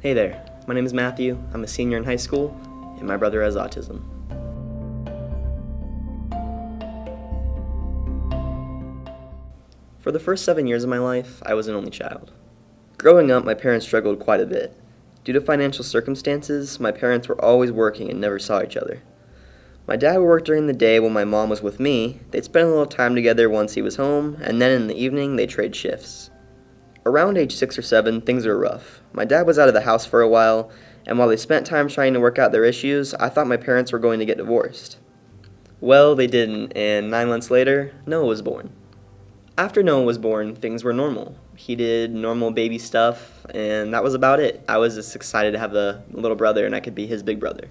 Hey there, my name is Matthew, I'm a senior in high school, and my brother has autism. For the first 7 years of my life, I was an only child. Growing up, my parents struggled quite a bit. Due to financial circumstances, my parents were always working and never saw each other. My dad would work during the day while my mom was with me. They'd spend a little time together once he was home, and then in the evening, they'd trade shifts. Around age 6 or 7, things were rough. My dad was out of the house for a while, and while they spent time trying to work out their issues, I thought my parents were going to get divorced. Well, they didn't, and 9 months later, Noah was born. After Noah was born, things were normal. He did normal baby stuff, and that was about it. I was just excited to have a little brother, and I could be his big brother.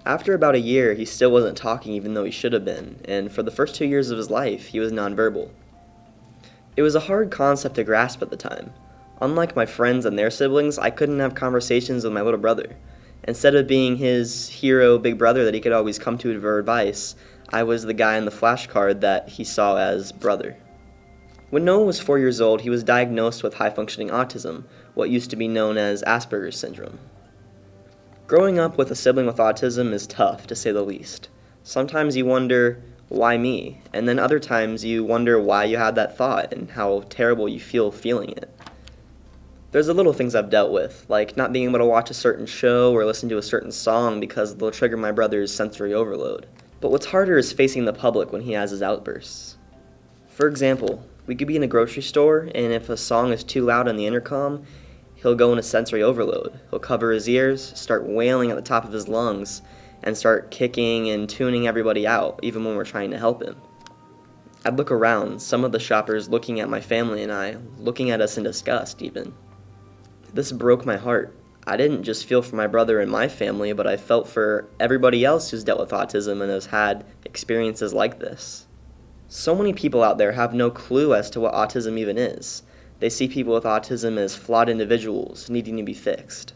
After about a year, he still wasn't talking even though he should have been, and for the first 2 years of his life, he was nonverbal. It was a hard concept to grasp at the time. Unlike my friends and their siblings, I couldn't have conversations with my little brother. Instead of being his hero big brother that he could always come to for advice, I was the guy on the flashcard that he saw as brother. When Noah was 4 years old, he was diagnosed with high-functioning autism, what used to be known as Asperger's syndrome. Growing up with a sibling with autism is tough, to say the least. Sometimes you wonder, why me? And then other times you wonder why you had that thought and how terrible you feel feeling it. There's the little things I've dealt with, like not being able to watch a certain show or listen to a certain song because they'll trigger my brother's sensory overload. But what's harder is facing the public when he has his outbursts. For example, we could be in a grocery store, and if a song is too loud on the intercom, he'll go into sensory overload. He'll cover his ears, start wailing at the top of his lungs, and start kicking and tuning everybody out, even when we're trying to help him. I'd look around, some of the shoppers looking at my family and I, looking at us in disgust even. This broke my heart. I didn't just feel for my brother and my family, but I felt for everybody else who's dealt with autism and has had experiences like this. So many people out there have no clue as to what autism even is. They see people with autism as flawed individuals needing to be fixed.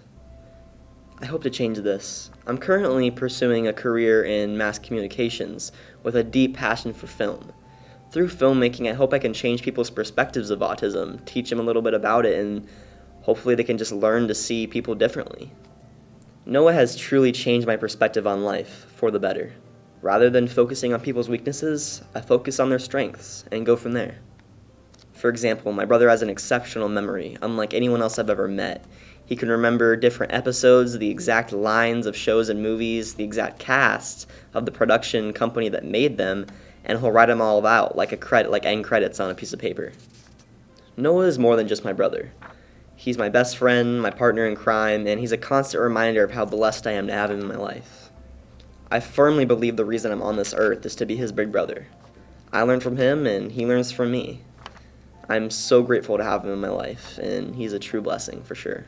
I hope to change this. I'm currently pursuing a career in mass communications with a deep passion for film. Through filmmaking, I hope I can change people's perspectives of autism, teach them a little bit about it, and hopefully they can just learn to see people differently. Noah has truly changed my perspective on life for the better. Rather than focusing on people's weaknesses, I focus on their strengths and go from there. For example, my brother has an exceptional memory, unlike anyone else I've ever met. He can remember different episodes, the exact lines of shows and movies, the exact cast of the production company that made them, and he'll write them all out like end credits on a piece of paper. Noah is more than just my brother. He's my best friend, my partner in crime, and he's a constant reminder of how blessed I am to have him in my life. I firmly believe the reason I'm on this earth is to be his big brother. I learn from him, and he learns from me. I'm so grateful to have him in my life, and he's a true blessing for sure.